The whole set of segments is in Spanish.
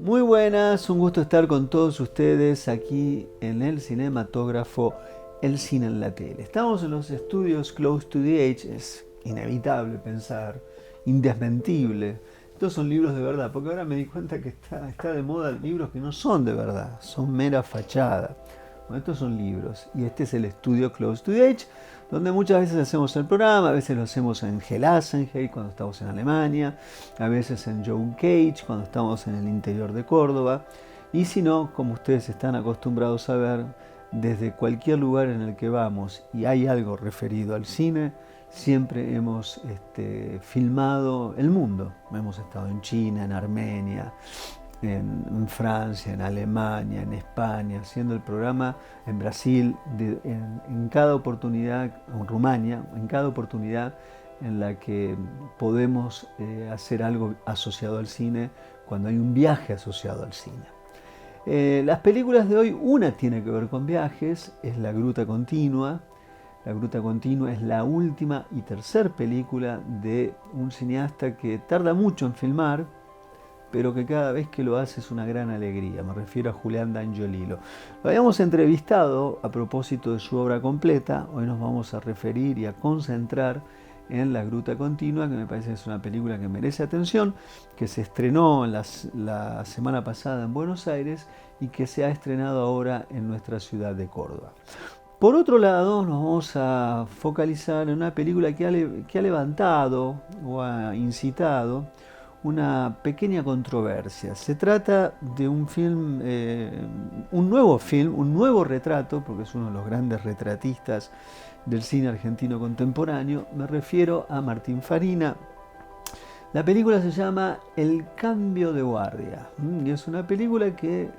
Muy buenas, un gusto estar con todos ustedes aquí en el cinematógrafo El Cine en la Tele. Estamos en los estudios Close to the Edge, es inevitable pensar, indesmentible. Estos son libros de verdad, porque ahora me di cuenta que está de moda libros que no son de verdad, son mera fachada. Bueno, estos son libros y este es el estudio Close to the Edge, donde muchas veces hacemos el programa, a veces lo hacemos en Gelassenheim cuando estamos en Alemania, a veces en John Cage cuando estamos en el interior de Córdoba, y si no, como ustedes están acostumbrados a ver, desde cualquier lugar en el que vamos y hay algo referido al cine, siempre hemos filmado el mundo. Hemos estado en China, en Armenia, en Francia, en Alemania, en España, haciendo el programa en Brasil, en cada oportunidad, en Rumania, en cada oportunidad en la que podemos hacer algo asociado al cine, cuando hay un viaje asociado al cine. Las películas de hoy, una tiene que ver con viajes, es La Gruta Continua. La Gruta Continua es la última y tercera película de un cineasta que tarda mucho en filmar, pero que cada vez que lo hace es una gran alegría. Me refiero a Julián D'Angiolillo. Lo habíamos entrevistado a propósito de su obra completa. Hoy nos vamos a referir y a concentrar en La Gruta Continua, que me parece que es una película que merece atención, que se estrenó la semana pasada en Buenos Aires y que se ha estrenado ahora en nuestra ciudad de Córdoba. Por otro lado, nos vamos a focalizar en una película que ha levantado o ha incitado una pequeña controversia. Se trata de un film, un nuevo retrato, porque es uno de los grandes retratistas del cine argentino contemporáneo. Me refiero a Martín Farina. La película se llama El Cambio de Guardia, y es una película que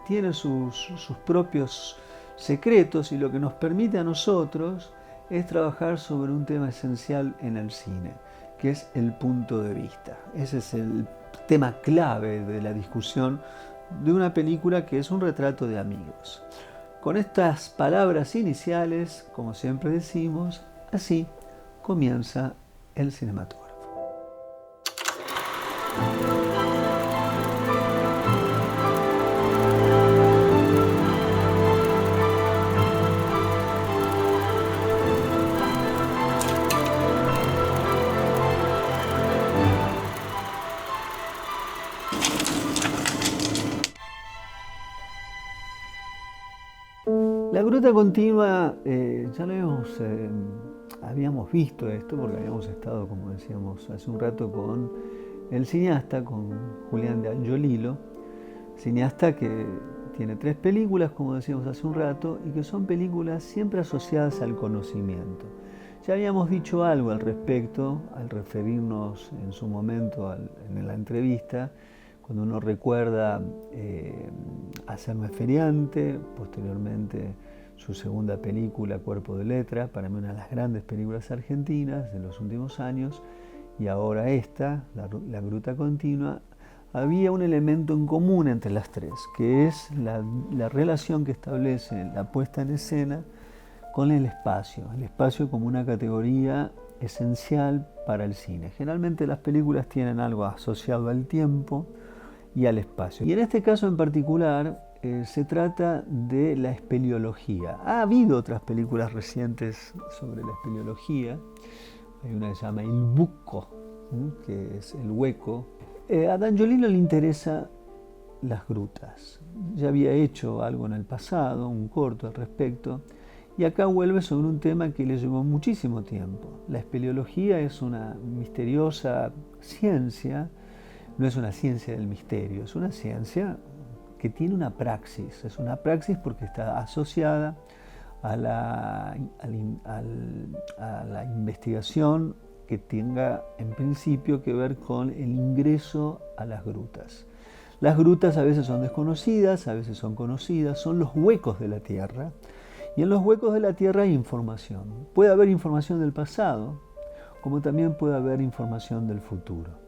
tiene sus propios secretos, y lo que nos permite a nosotros es trabajar sobre un tema esencial en el cine, que es el punto de vista. Ese es el tema clave de la discusión de una película que es un retrato de amigos. Con estas palabras iniciales, como siempre decimos, así comienza el cinematógrafo. La Gruta Continua, ya lo habíamos visto esto, porque habíamos estado, como decíamos hace un rato, con el cineasta, con Julián D'Angiolillo, cineasta que tiene 3 películas, como decíamos hace un rato, y que son películas siempre asociadas al conocimiento. Ya habíamos dicho algo al respecto, al referirnos en su momento en la entrevista, cuando uno recuerda Hacerme Feriante, posteriormente su segunda película, Cuerpo de Letra, para mí una de las grandes películas argentinas de los últimos años, y ahora esta, La Gruta Continua. Había un elemento en común entre las 3, que es la relación que establece la puesta en escena con el espacio como una categoría esencial para el cine. Generalmente las películas tienen algo asociado al tiempo y al espacio. Y en este caso en particular se trata de la espeleología. Ha habido otras películas recientes sobre la espeleología. Hay una que se llama Il Buco, que es el hueco. A D'Angiolillo le interesa las grutas. Ya había hecho algo en el pasado, un corto al respecto, y acá vuelve sobre un tema que le llevó muchísimo tiempo. La espeleología es una misteriosa ciencia. No es una ciencia del misterio, es una ciencia que tiene una praxis. Es una praxis porque está asociada a la investigación que tenga en principio que ver con el ingreso a las grutas. Las grutas a veces son desconocidas, a veces son conocidas, son los huecos de la Tierra. Y en los huecos de la Tierra hay información. Puede haber información del pasado, como también puede haber información del futuro.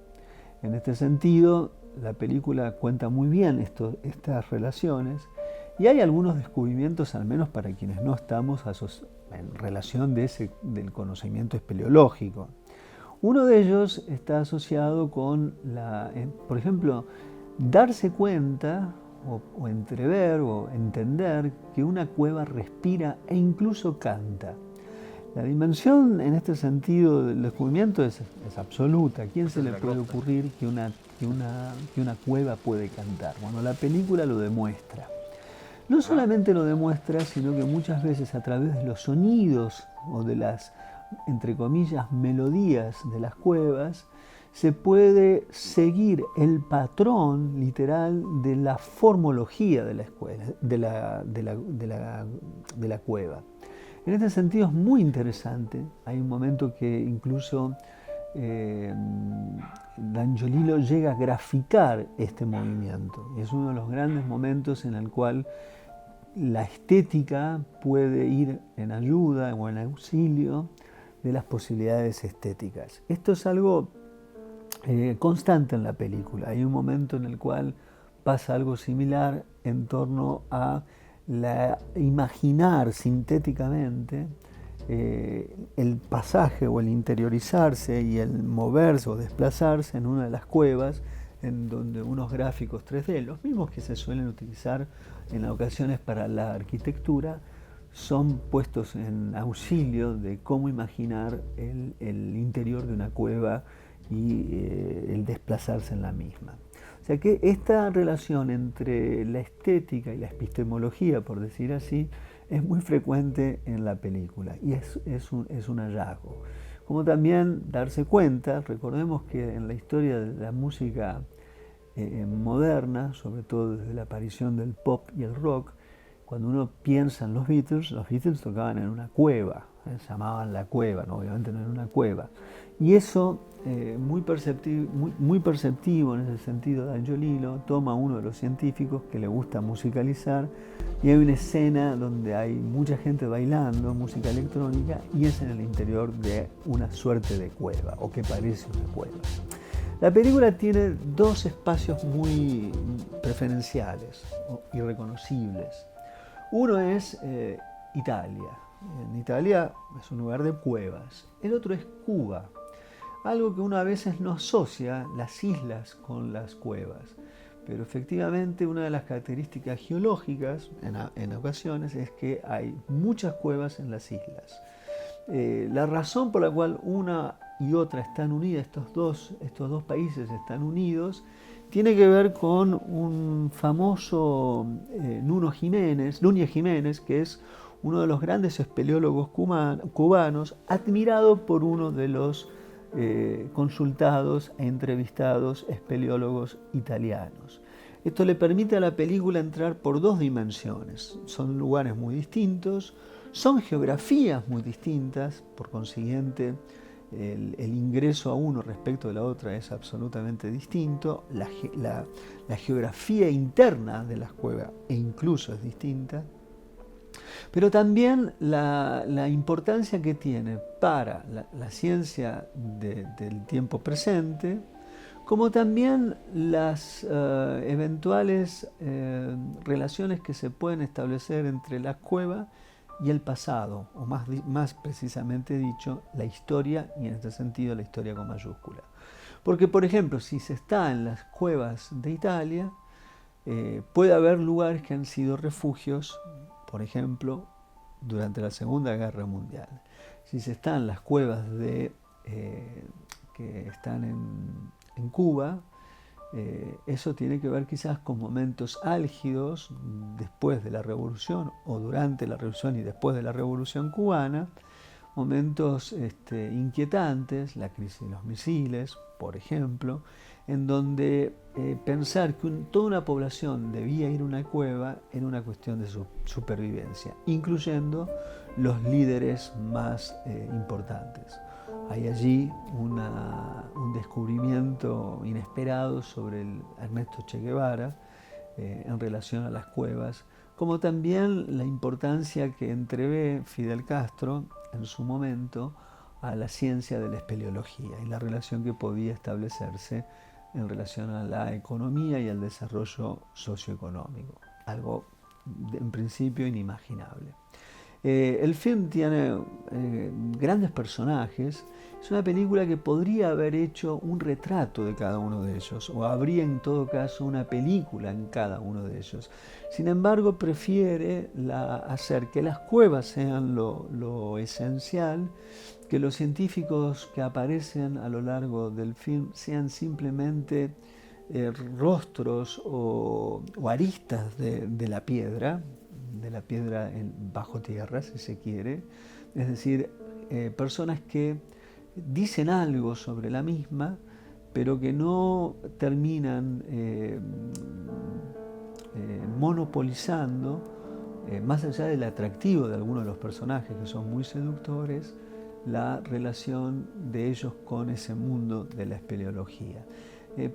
En este sentido, la película cuenta muy bien estas relaciones, y hay algunos descubrimientos, al menos para quienes no estamos en relación del conocimiento espeleológico. Uno de ellos está asociado con por ejemplo, darse cuenta o entrever o entender que una cueva respira e incluso canta. La dimensión en este sentido del descubrimiento es absoluta. ¿A quién se le puede ocurrir que una cueva puede cantar? Bueno, la película lo demuestra. No solamente lo demuestra, sino que muchas veces a través de los sonidos o de las, entre comillas, melodías de las cuevas, se puede seguir el patrón literal de la formología de la escuela, de la cueva. En este sentido es muy interesante. Hay un momento que incluso D'Angiolillo llega a graficar este movimiento. Es uno de los grandes momentos en el cual la estética puede ir en ayuda o en auxilio de las posibilidades estéticas. Esto es algo constante en la película. Hay un momento en el cual pasa algo similar en torno a imaginar sintéticamente el pasaje o el interiorizarse y el moverse o desplazarse en una de las cuevas, en donde unos gráficos 3D, los mismos que se suelen utilizar en ocasiones para la arquitectura, son puestos en auxilio de cómo imaginar el interior de una cueva y el desplazarse en la misma. O sea que esta relación entre la estética y la epistemología, por decir así, es muy frecuente en la película y es un hallazgo. Como también darse cuenta, recordemos que en la historia de la música moderna, sobre todo desde la aparición del pop y el rock, cuando uno piensa en los Beatles tocaban en una cueva, se llamaban La Cueva, ¿no? Obviamente no en una cueva. Y eso, muy perceptivo en ese sentido, D'Angiolillo toma a uno de los científicos que le gusta musicalizar y hay una escena donde hay mucha gente bailando música electrónica y es en el interior de una suerte de cueva, o que parece una cueva. La película tiene dos espacios muy preferenciales y reconocibles. Uno es Italia. En Italia es un lugar de cuevas. El otro es Cuba. Algo que uno a veces no asocia las islas con las cuevas. Pero efectivamente una de las características geológicas en ocasiones es que hay muchas cuevas en las islas. La razón por la cual una y otra están unidas, estos dos países están unidos, tiene que ver con un famoso Núñez Jiménez, que es uno de los grandes espeleólogos cubanos, admirado por uno de los consultados e entrevistados espeleólogos italianos. Esto le permite a la película entrar por dos dimensiones. Son lugares muy distintos, son geografías muy distintas, por consiguiente el ingreso a uno respecto de la otra es absolutamente distinto, la geografía interna de las cuevas incluso es distinta, pero también la importancia que tiene para la ciencia del tiempo presente, como también las eventuales relaciones que se pueden establecer entre la cueva y el pasado, o más precisamente dicho, la historia, y en este sentido la historia con mayúscula. Porque, por ejemplo, si se está en las cuevas de Italia, puede haber lugares que han sido refugios, por ejemplo, durante la Segunda Guerra Mundial. Si se está en las cuevas que están en Cuba, eso tiene que ver quizás con momentos álgidos después de la Revolución o durante la Revolución y después de la Revolución cubana, momentos inquietantes, la crisis de los misiles, por ejemplo, en donde pensar que toda una población debía ir a una cueva era una cuestión de supervivencia, incluyendo los líderes más importantes. Hay allí un descubrimiento inesperado sobre Ernesto Che Guevara en relación a las cuevas, como también la importancia que entrevé Fidel Castro en su momento a la ciencia de la espeleología y la relación que podía establecerse en relación a la economía y al desarrollo socioeconómico, algo en principio inimaginable. El film tiene grandes personajes. Es una película que podría haber hecho un retrato de cada uno de ellos, o habría en todo caso una película en cada uno de ellos. Sin embargo, prefiere hacer que las cuevas sean lo esencial, que los científicos que aparecen a lo largo del film sean simplemente rostros o aristas de la piedra bajo tierra, si se quiere. Es decir, personas que dicen algo sobre la misma, pero que no terminan monopolizando, más allá del atractivo de algunos de los personajes que son muy seductores, la relación de ellos con ese mundo de la espeleología.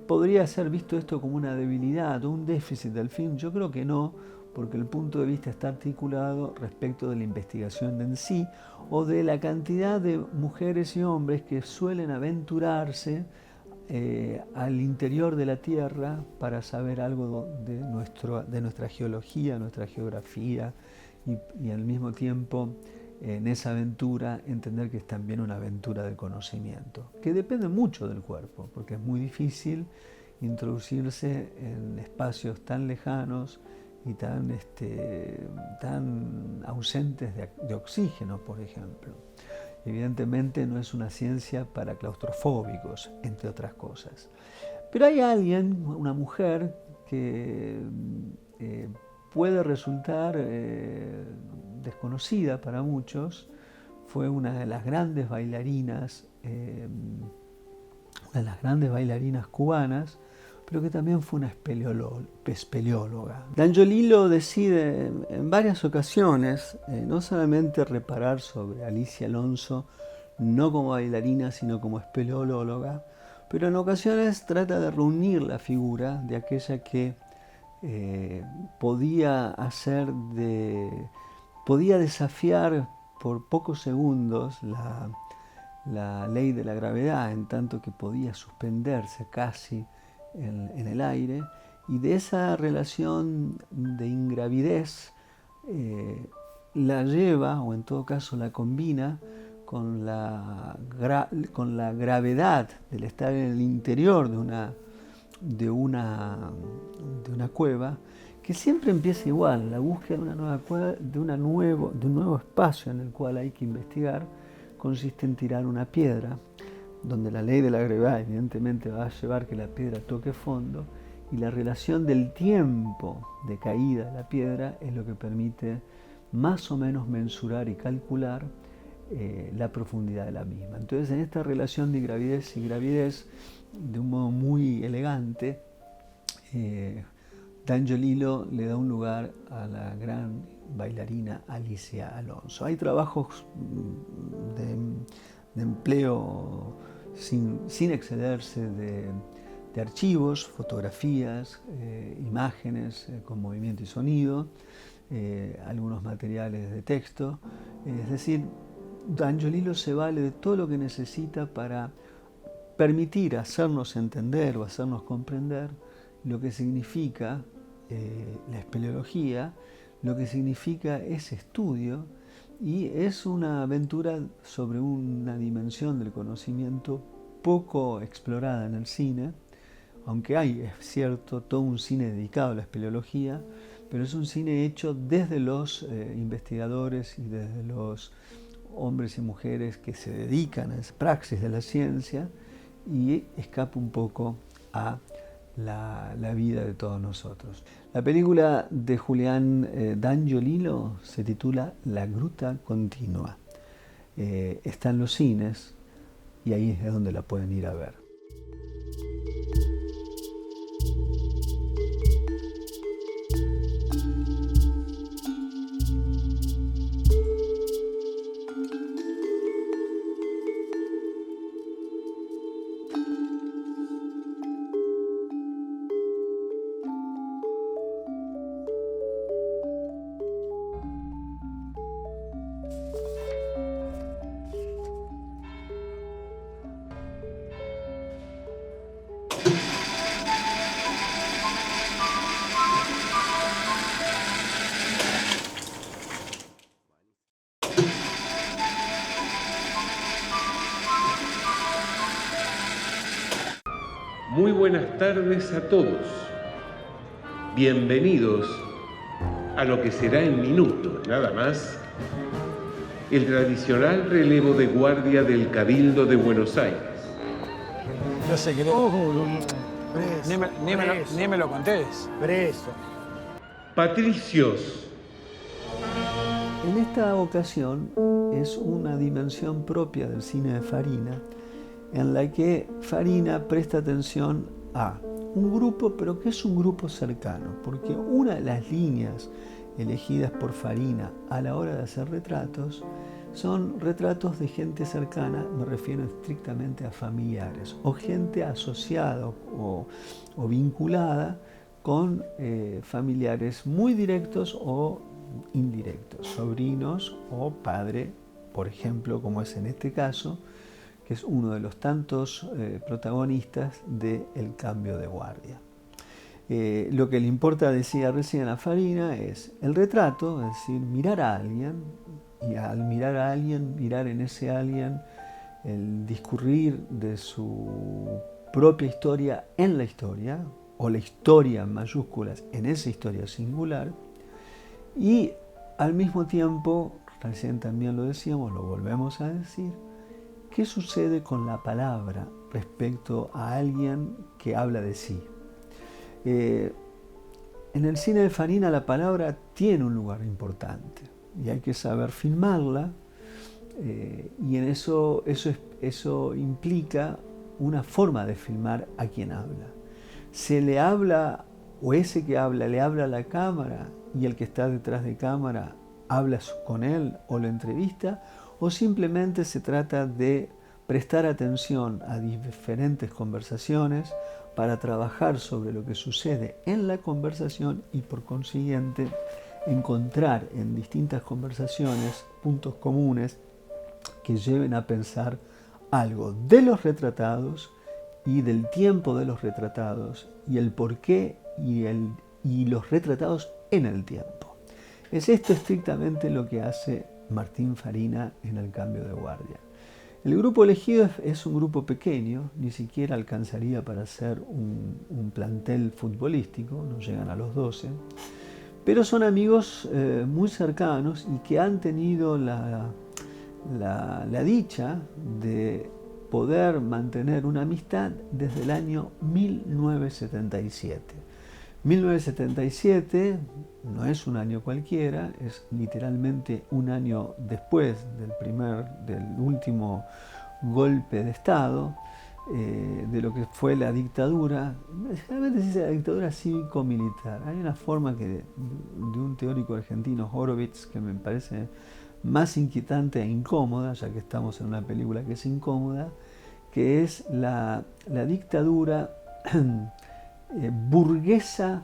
¿Podría ser visto esto como una debilidad o un déficit del film? Yo creo que no, porque el punto de vista está articulado respecto de la investigación en sí o de la cantidad de mujeres y hombres que suelen aventurarse al interior de la Tierra para saber algo de nuestra geología, nuestra geografía y al mismo tiempo en esa aventura entender que es también una aventura de conocimiento, que depende mucho del cuerpo, porque es muy difícil introducirse en espacios tan lejanos y tan ausentes de oxígeno, por ejemplo. Evidentemente no es una ciencia para claustrofóbicos, entre otras cosas. Pero hay alguien, una mujer, que puede resultar desconocida para muchos. Fue una de las grandes bailarinas, cubanas, pero que también fue una espeleóloga. D'Angiolillo decide en varias ocasiones no solamente reparar sobre Alicia Alonso, no como bailarina, sino como espeleóloga, pero en ocasiones trata de reunir la figura de aquella que podía desafiar por pocos segundos la ley de la gravedad, en tanto que podía suspenderse casi en el aire, y de esa relación de ingravidez la lleva, o en todo caso la combina, con la gravedad del estar en el interior de una cueva, que siempre empieza igual, la búsqueda de una nueva cueva, de un nuevo espacio en el cual hay que investigar, consiste en tirar una piedra, donde la ley de la gravedad evidentemente va a llevar que la piedra toque fondo, y la relación del tiempo de caída de la piedra es lo que permite más o menos mensurar y calcular la profundidad de la misma. Entonces, en esta relación de gravidez y gravidez, de un modo muy elegante, D'Angiolillo le da un lugar a la gran bailarina Alicia Alonso. Hay trabajos de empleo sin excederse de archivos, fotografías, imágenes con movimiento y sonido, algunos materiales de texto. Es decir, D'Angiolillo se vale de todo lo que necesita para permitir hacernos entender o hacernos comprender lo que significa la espeleología, lo que significa ese estudio, y es una aventura sobre una dimensión del conocimiento poco explorada en el cine, aunque hay, es cierto, todo un cine dedicado a la espeleología, pero es un cine hecho desde los investigadores y desde los hombres y mujeres que se dedican a esa praxis de la ciencia, y escapa un poco a la vida de todos nosotros. La película de Julián D'Angiolillo se titula La Gruta Continua. Está en los cines y ahí es donde la pueden ir a ver. buenas tardes a todos. Bienvenidos a lo que será en minutos, nada más, el tradicional relevo de guardia del Cabildo de Buenos Aires. Yo sé que ni me lo contés. Preso. Patricios. En esta ocasión es una dimensión propia del cine de Farina, en la que Farina presta atención a un grupo, pero que es un grupo cercano, porque una de las líneas elegidas por Farina a la hora de hacer retratos son retratos de gente cercana, me refiero estrictamente a familiares, o gente asociada o vinculada con familiares muy directos o indirectos, sobrinos o padre, por ejemplo, como es en este caso, que es uno de los tantos protagonistas de El cambio de guardia. Lo que le importa, decía recién a Farina, es el retrato, es decir, mirar a alguien, y al mirar a alguien, mirar en ese alguien el discurrir de su propia historia en la historia, o la historia en mayúsculas en esa historia singular, y al mismo tiempo, recién también lo decíamos, lo volvemos a decir, ¿qué sucede con la palabra respecto a alguien que habla de sí? En el cine de Farina la palabra tiene un lugar importante y hay que saber filmarla, y en eso implica una forma de filmar a quien habla. Se le habla, o ese que habla le habla a la cámara y el que está detrás de cámara habla con él o lo entrevista, o simplemente se trata de prestar atención a diferentes conversaciones para trabajar sobre lo que sucede en la conversación y por consiguiente encontrar en distintas conversaciones puntos comunes que lleven a pensar algo de los retratados y del tiempo de los retratados y el porqué y los retratados en el tiempo. Es esto estrictamente lo que hace Martín Farina en El cambio de guardia. El grupo elegido es un grupo pequeño, ni siquiera alcanzaría para ser un plantel futbolístico, no llegan a los 12, pero son amigos muy cercanos y que han tenido la dicha de poder mantener una amistad desde el año 1977. 1977 no es un año cualquiera, es literalmente un año después del último golpe de Estado, de lo que fue la dictadura, generalmente se dice la dictadura cívico-militar. Hay una forma de un teórico argentino, Horowitz, que me parece más inquietante e incómoda, ya que estamos en una película que es incómoda, que es la dictadura burguesa,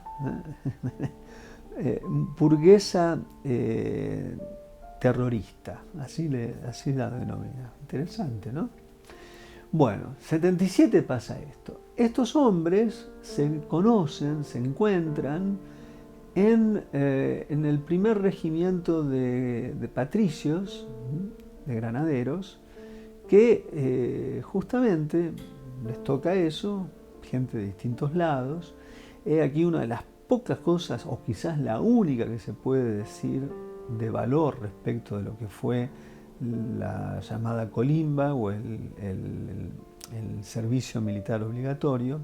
terrorista, así la denomina. Interesante, ¿no? Bueno, 77 pasa esto. Estos hombres se conocen, se encuentran en el primer regimiento de patricios, de granaderos, que justamente les toca eso, gente de distintos lados. Aquí una de las pocas cosas, o quizás la única que se puede decir de valor respecto de lo que fue la llamada colimba o el servicio militar obligatorio,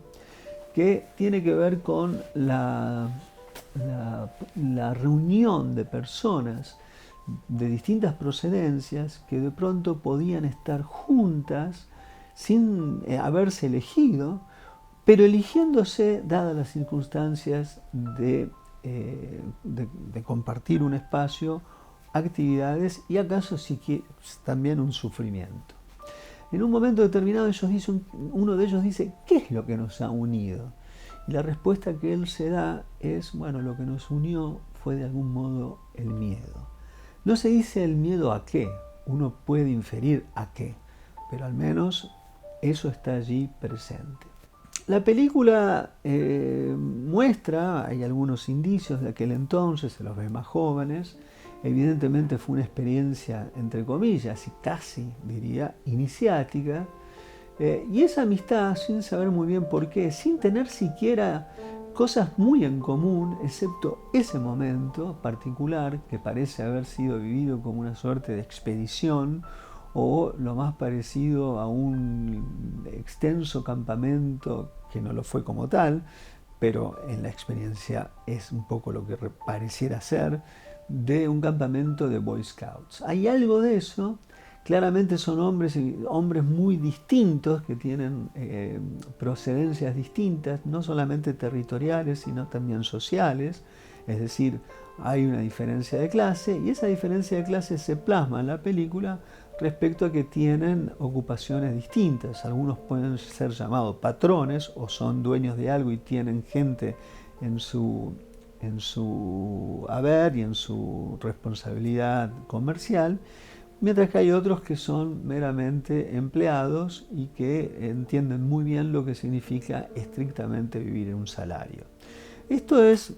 que tiene que ver con la reunión de personas de distintas procedencias que de pronto podían estar juntas sin haberse elegido, pero eligiéndose dadas las circunstancias de compartir un espacio, actividades y acaso también un sufrimiento. En un momento determinado uno de ellos dice, ¿qué es lo que nos ha unido? Y la respuesta que él se da es, bueno, lo que nos unió fue de algún modo el miedo. No se dice el miedo a qué, uno puede inferir a qué, pero al menos eso está allí presente. La película muestra, hay algunos indicios de aquel entonces, se los ve más jóvenes. Evidentemente fue una experiencia, entre comillas, y casi diría iniciática, Y esa amistad, sin saber muy bien por qué, sin tener siquiera cosas muy en común, excepto ese momento particular que parece haber sido vivido como una suerte de expedición o lo más parecido a un extenso campamento, que no lo fue como tal, pero en la experiencia es un poco lo que pareciera ser, de un campamento de Boy Scouts. Hay algo de eso. Claramente son hombres muy distintos que tienen procedencias distintas, no solamente territoriales, sino también sociales. Es decir, hay una diferencia de clase y esa diferencia de clase se plasma en la película respecto a que tienen ocupaciones distintas. Algunos pueden ser llamados patrones o son dueños de algo y tienen gente en su haber y en su responsabilidad comercial, mientras que hay otros que son meramente empleados y que entienden muy bien lo que significa estrictamente vivir en un salario. Esto es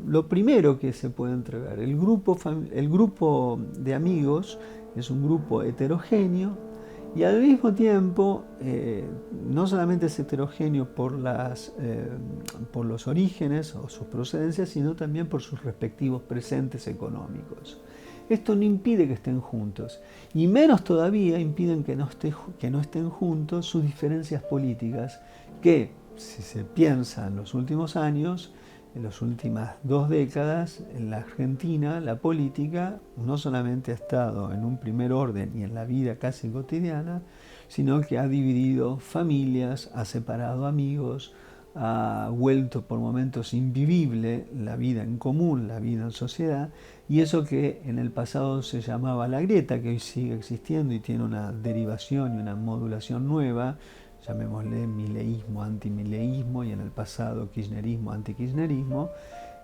lo primero que se puede entregar. El grupo de amigos es un grupo heterogéneo y al mismo tiempo no solamente es heterogéneo por los orígenes o sus procedencias, sino también por sus respectivos presentes económicos. Esto no impide que estén juntos, y menos todavía impiden que no estén juntos sus diferencias políticas, que, si se piensa en los últimos años, en las últimas 2 décadas, en la Argentina, la política no solamente ha estado en un primer orden y en la vida casi cotidiana, sino que ha dividido familias, ha separado amigos, ha vuelto por momentos invivible la vida en común, la vida en sociedad, y eso que en el pasado se llamaba la grieta, que hoy sigue existiendo y tiene una derivación y una modulación nueva, llamémosle mileísmo, antimileísmo, y en el pasado kirchnerismo, antikirchnerismo,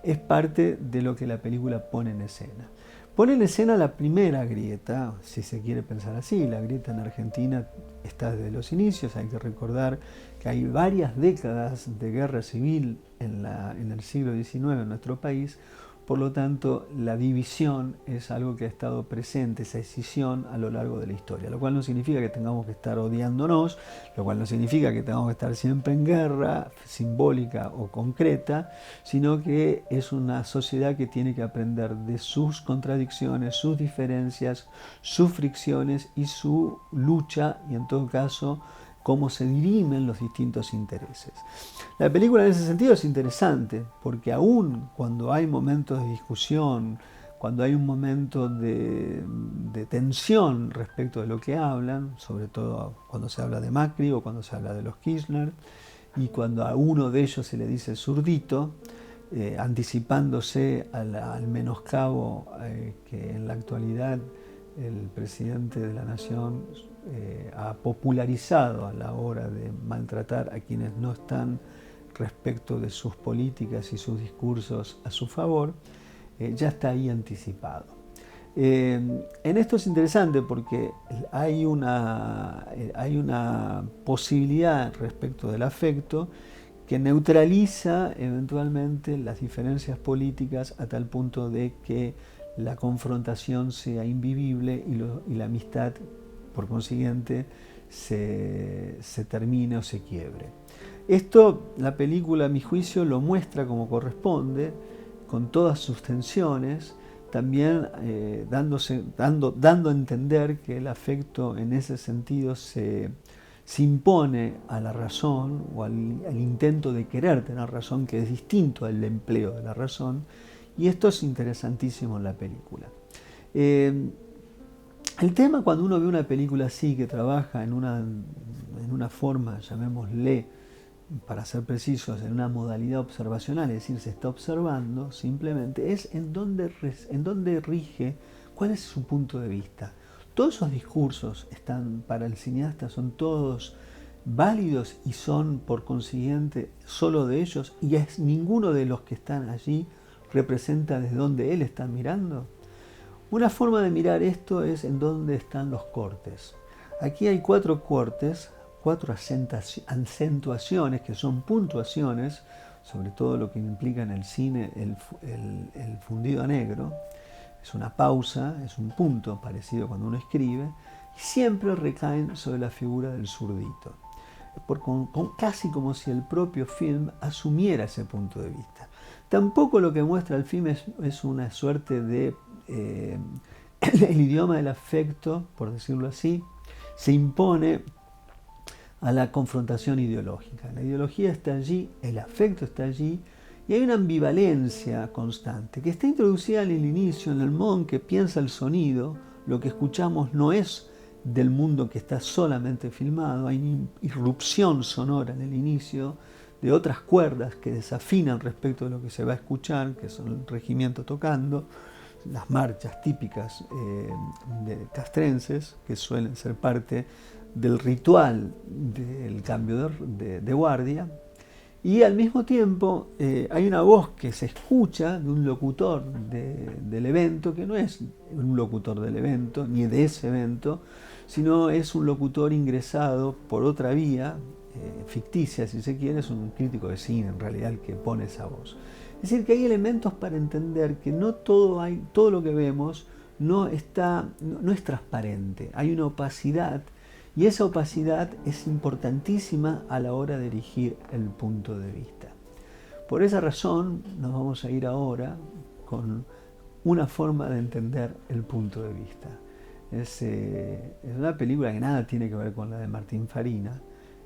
es parte de lo que la película pone en escena. Pone en escena la primera grieta, si se quiere pensar así. La grieta en Argentina está desde los inicios. Hay que recordar que hay varias décadas de guerra civil en el siglo XIX en nuestro país. Por lo tanto, la división es algo que ha estado presente, esa escisión a lo largo de la historia, lo cual no significa que tengamos que estar odiándonos, lo cual no significa que tengamos que estar siempre en guerra, simbólica o concreta, sino que es una sociedad que tiene que aprender de sus contradicciones, sus diferencias, sus fricciones y su lucha, y en todo caso, cómo se dirimen los distintos intereses. La película en ese sentido es interesante, porque aún cuando hay momentos de discusión, cuando hay un momento de tensión respecto de lo que hablan, sobre todo cuando se habla de Macri o cuando se habla de los Kirchner, y cuando a uno de ellos se le dice zurdito, anticipándose al menoscabo que en la actualidad el presidente de la Nación ha popularizado a la hora de maltratar a quienes no están respecto de sus políticas y sus discursos a su favor, ya está ahí anticipado. En esto es interesante porque hay una posibilidad respecto del afecto que neutraliza eventualmente las diferencias políticas a tal punto de que la confrontación sea invivible y la amistad, por consiguiente, se termine o se quiebre. Esto, la película, a mi juicio, lo muestra como corresponde, con todas sus tensiones, también dando a entender que el afecto en ese sentido se impone a la razón o al intento de querer tener razón, que es distinto al empleo de la razón, y esto es interesantísimo en la película. El tema, cuando uno ve una película así, que trabaja en una forma, llamémosle, para ser precisos, en una modalidad observacional, es decir, se está observando simplemente, es en dónde rige, cuál es su punto de vista. Todos esos discursos están, para el cineasta, son todos válidos y son, por consiguiente, solo de ellos, y es ninguno de los que están allí representa desde dónde él está mirando. Una forma de mirar esto es en dónde están los cortes. Aquí hay 4 cortes, 4 acentuaciones que son puntuaciones, sobre todo lo que implica en el cine el fundido a negro. Es una pausa, es un punto parecido cuando uno escribe, y siempre recaen sobre la figura del zurdito. casi como si el propio film asumiera ese punto de vista. Tampoco lo que muestra el film es una suerte de... el idioma del afecto, por decirlo así, se impone a la confrontación ideológica. La ideología está allí, el afecto está allí, y hay una ambivalencia constante que está introducida en el inicio, en el modo en que piensa el sonido. Lo que escuchamos no es del mundo que está solamente filmado, hay una irrupción sonora en el inicio de otras cuerdas que desafinan respecto de lo que se va a escuchar, que son el regimiento tocando, las marchas típicas castrenses, que suelen ser parte del ritual del cambio de guardia, y al mismo tiempo hay una voz que se escucha de un locutor del evento, que no es un locutor del evento, ni de ese evento, sino es un locutor ingresado por otra vía, ficticia si se quiere, es un crítico de cine en realidad el que pone esa voz. Es decir, que hay elementos para entender que no todo lo que vemos no es transparente, hay una opacidad, y esa opacidad es importantísima a la hora de dirigir el punto de vista. Por esa razón nos vamos a ir ahora con una forma de entender el punto de vista. Es una película que nada tiene que ver con la de Martín Farina,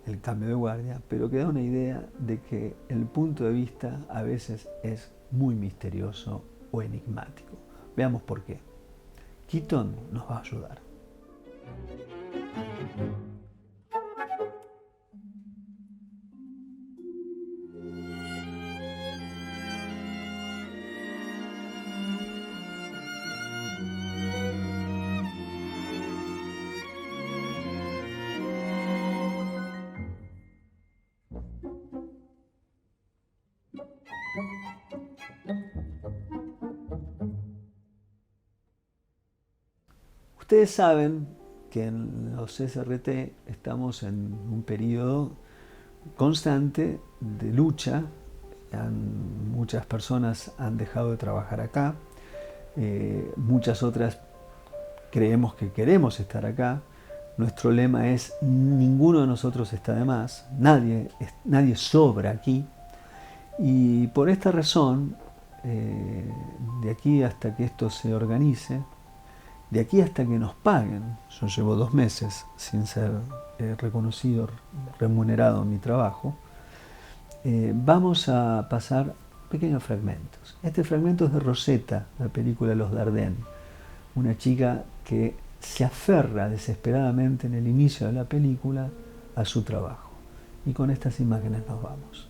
El cambio de guardia, pero que da una idea de que el punto de vista a veces es muy misterioso o enigmático. Veamos por qué. Keaton nos va a ayudar. Ustedes saben que en los SRT estamos en un periodo constante de lucha. Muchas personas han dejado de trabajar acá, muchas otras creemos que queremos estar acá. Nuestro lema es: ninguno de nosotros está de más, nadie sobra aquí. Y por esta razón, de aquí hasta que esto se organice, de aquí hasta que nos paguen, yo llevo 2 meses sin ser reconocido, remunerado en mi trabajo, vamos a pasar pequeños fragmentos. Este fragmento es de Rosetta, la película Los Dardenne, una chica que se aferra desesperadamente en el inicio de la película a su trabajo. Y con estas imágenes nos vamos.